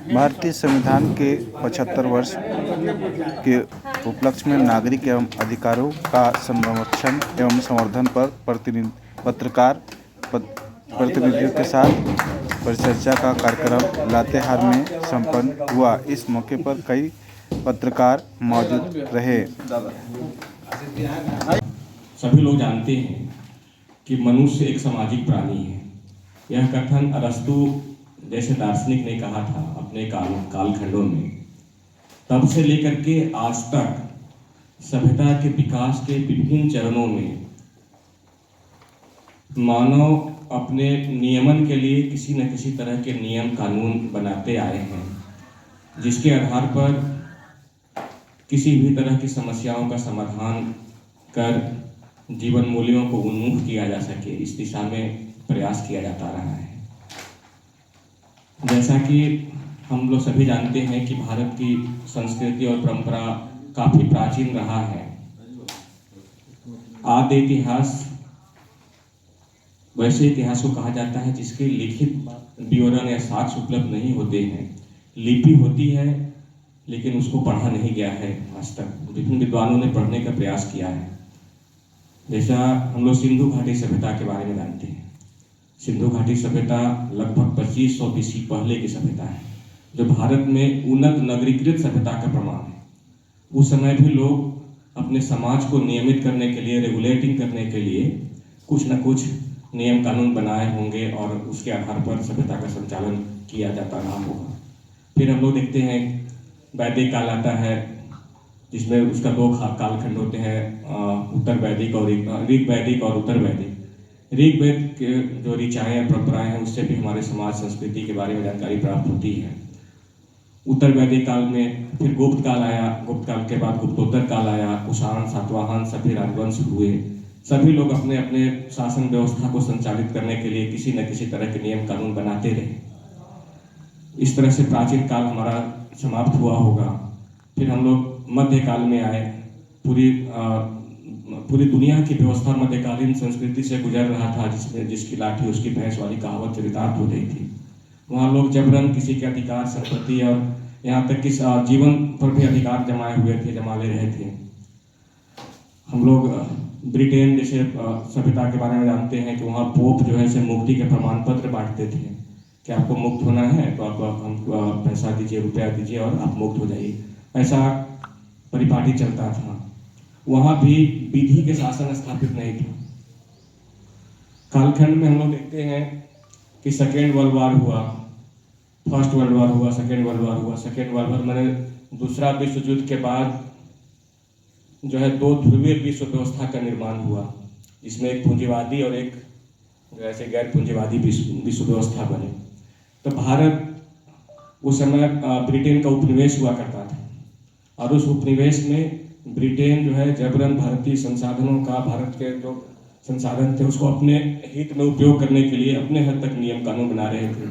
भारतीय संविधान के 75 वर्ष के उपलक्ष्य में नागरिक एवं अधिकारों का संरक्षण एवं संवर्धन पर प्रतिनिधियों के साथ परिचर्चा का कार्यक्रम लातेहार में संपन्न हुआ। इस मौके पर कई पत्रकार मौजूद रहे। सभी लोग जानते हैं कि मनुष्य एक सामाजिक प्राणी है। यह कथन अरस्तु जैसे दार्शनिक ने कहा था अपने कालखंडों में। तब से लेकर के आज तक सभ्यता के विकास के विभिन्न चरणों में मानव अपने नियमन के लिए किसी न किसी तरह के नियम कानून बनाते आए हैं, जिसके आधार पर किसी भी तरह की समस्याओं का समाधान कर जीवन मूल्यों को उन्मुख किया जा सके, इस दिशा में प्रयास किया जाता रहा है। जैसा कि हम लोग सभी जानते हैं कि भारत की संस्कृति और परंपरा काफी प्राचीन रहा है। आदि इतिहास वैसे इतिहास को कहा जाता है जिसके लिखित विवरण या साक्ष्य उपलब्ध नहीं होते हैं। लिपि होती है लेकिन उसको पढ़ा नहीं गया है आज तक। विभिन्न विद्वानों ने पढ़ने का प्रयास किया है। जैसा हम लोग सिंधु घाटी सभ्यता के बारे में जानते हैं। सिंधु घाटी सभ्यता लगभग 2500 BC पहले की सभ्यता है, जो भारत में उन्नत नगरीकृत सभ्यता का प्रमाण है। उस समय भी लोग अपने समाज को नियमित करने के लिए, रेगुलेटिंग करने के लिए कुछ न कुछ नियम कानून बनाए होंगे और उसके आधार पर सभ्यता का संचालन किया जाता रहा होगा। फिर हम लोग देखते हैं वैदिक काल आता है, जिसमें उसका दो कालखंड होते हैं, उत्तर वैदिक और ऋग वैदिक और उत्तर वैदिक। ऋग वेद के जो ऋचाएँ परंपराएं हैं उससे भी हमारे समाज संस्कृति के बारे में जानकारी प्राप्त होती है। उत्तर वैदिक काल में फिर गुप्त काल आया, गुप्त काल के बाद गुप्तोत्तर काल आया, कुषाण, सातवाहन सभी राजवंश हुए। सभी लोग अपने अपने शासन व्यवस्था को संचालित करने के लिए किसी न किसी तरह के नियम कानून बनाते रहे। इस तरह से प्राचीन काल हमारा समाप्त हुआ होगा। फिर हम लोग मध्यकाल में आए। पूरी दुनिया की व्यवस्था मध्यकालीन संस्कृति से गुजर रहा था, जिसकी लाठी उसकी भैंस वाली कहावत चरितार्थ हो रही थी। वहाँ लोग जबरन किसी के अधिकार, संपत्ति और यहाँ तक कि जीवन पर भी अधिकार जमा ले रहे थे। हम लोग ब्रिटेन जैसे सभ्यता के बारे में जानते हैं कि वहाँ पोप जो है मुक्ति के प्रमाण पत्र बांटते थे कि आपको मुक्त होना है तो आप हम पैसा दीजिए, रुपया दीजिए और आप मुक्त हो जाइए। ऐसा परिपाटी चलता था। वहाँ भी विधि के शासन स्थापित नहीं था। कालखंड में हम लोग देखते हैं कि सेकेंड वर्ल्ड वॉर हुआ, फर्स्ट वर्ल्ड वॉर हुआ, सेकेंड वर्ल्ड वॉर हुआ। सेकेंड वर्ल्ड वॉर मैंने दूसरा विश्व युद्ध के बाद जो है दो ध्रुवीय विश्व व्यवस्था का निर्माण हुआ, जिसमें एक पूंजीवादी और एक जैसे गैर पूंजीवादी विश्व व्यवस्था बने। तो भारत उस समय ब्रिटेन का उपनिवेश हुआ करता था और उस उपनिवेश में ब्रिटेन जो है जबरन भारतीय संसाधनों का, भारत के जो संसाधन थे उसको अपने हित में उपयोग करने के लिए अपने हद तक नियम कानून बना रहे थे।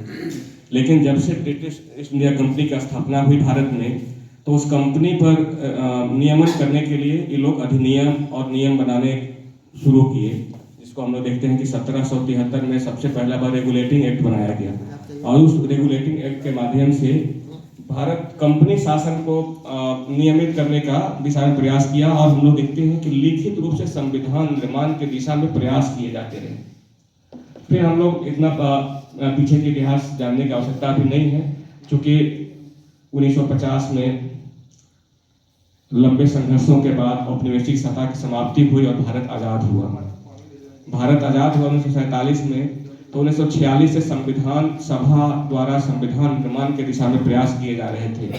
लेकिन जब से ब्रिटिश ईस्ट इंडिया कंपनी की स्थापना हुई भारत में, तो उस कंपनी पर नियमन करने के लिए ये लोग अधिनियम और नियम बनाने शुरू किए, जिसको हम लोग देखते हैं कि 1773 में सबसे पहला बार रेगुलेटिंग एक्ट बनाया गया। और उस रेगुलेटिंग एक्ट के माध्यम से भारत कंपनी शासन को नियमित करने का दिशा में प्रयास किया। और हम लोग देखते हैं कि लिखित रूप से संविधान निर्माण के दिशा में प्रयास किए जाते रहे। फिर हम लोग इतना पीछे के इतिहास जानने की आवश्यकता भी नहीं है, क्योंकि 1950 में लंबे संघर्षों के बाद औपनिवेशिक सत्ता की समाप्ति हुई और भारत आज़ाद हुआ। भारत आज़ाद हुआ 1947 में। तो 1946 से संविधान सभा द्वारा संविधान निर्माण के दिशा में प्रयास किए जा रहे थे।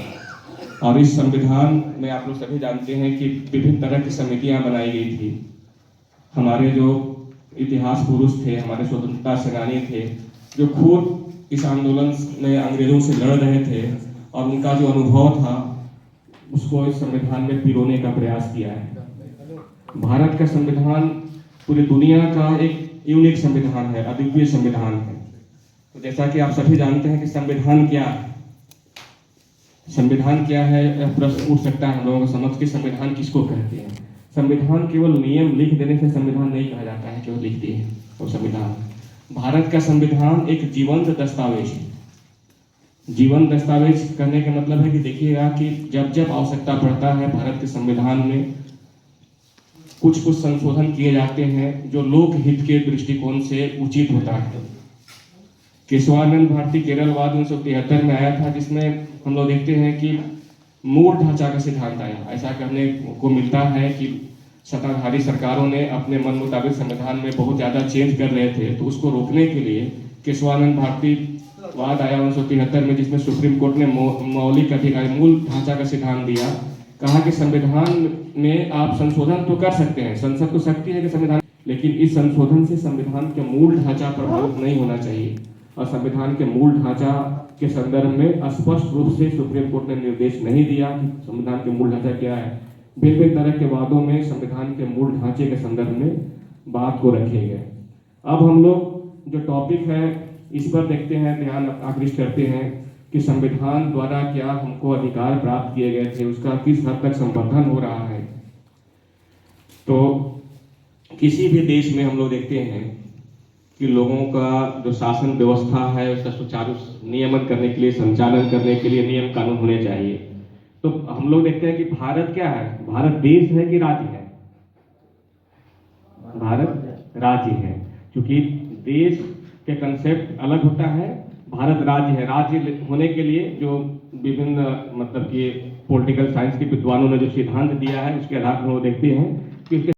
और इस संविधान में आप लोग सभी जानते हैं कि विभिन्न तरह की समितियां बनाई गई थी। हमारे जो इतिहास पुरुष थे, हमारे स्वतंत्रता सेनानी थे, जो खुद इस आंदोलन में अंग्रेजों से लड़ रहे थे और उनका जो अनुभव था उसको इस संविधान में पिरोने का प्रयास किया है। भारत का संविधान पूरी दुनिया का एक यूनिक संविधान है, अद्वितीय संविधान है। तो जैसा कि आप सभी जानते हैं कि संविधान क्या है, संविधान क्या है, प्रश्न उठ सकता है हम लोगों को समझ के संविधान किसको कहते हैं। संविधान केवल नियम लिख देने से संविधान नहीं कहा जाता है, केवल लिख दिए तो संविधान। भारत का संविधान एक जीवंत दस्तावेज है। जीवन दस्तावेज करने का मतलब है कि देखिएगा कि जब जब आवश्यकता पड़ता है भारत के संविधान में कुछ कुछ संशोधन किए जाते हैं जो लोकहित के दृष्टिकोण से उचित होता है। केशवानंद भारती केरलवाद 1973 में आया था, जिसमें हम लोग देखते हैं कि मूल ढांचा का सिद्धांत आया। ऐसा करने को मिलता है कि सत्ताधारी सरकारों ने अपने मन मुताबिक संविधान में बहुत ज़्यादा चेंज कर रहे थे, तो उसको रोकने के लिए केशवानंद भारती वाद आया 1973 में, जिसमें सुप्रीम कोर्ट ने मौलिक अधिकार मूल ढांचा का सिद्धांत दिया। कहा कि संविधान में आप संशोधन तो कर सकते हैं, संसद को शक्ति है कि संविधान, लेकिन इस संशोधन से संविधान के मूल ढांचा प्रभावित नहीं होना चाहिए। और संविधान के मूल ढांचा के संदर्भ में स्पष्ट रूप से सुप्रीम कोर्ट ने निर्देश नहीं दिया कि संविधान के मूल ढांचा क्या है। भिन्न भिन्न तरह के वादों में संविधान के मूल ढांचे के संदर्भ में बात को रखे गए। अब हम लोग जो टॉपिक है इस पर देखते हैं, ध्यान आकृष्ट करते हैं कि संविधान द्वारा क्या हमको अधिकार प्राप्त किए गए थे, उसका किस हद तक संवर्धन हो रहा है। तो किसी भी देश में हम लोग देखते हैं कि लोगों का जो शासन व्यवस्था है उसका सुचारू नियमन करने के लिए, संचालन करने के लिए नियम कानून होने चाहिए। तो हम लोग देखते हैं कि भारत क्या है, भारत देश है कि राज्य है? भारत राज्य है, क्योंकि देश के कंसेप्ट अलग होता है, भारत राज्य है। राज्य होने के लिए जो विभिन्न मतलब कि पॉलिटिकल साइंस के विद्वानों ने जो सिद्धांत दिया है उसके आधार पर हम देखते हैं कि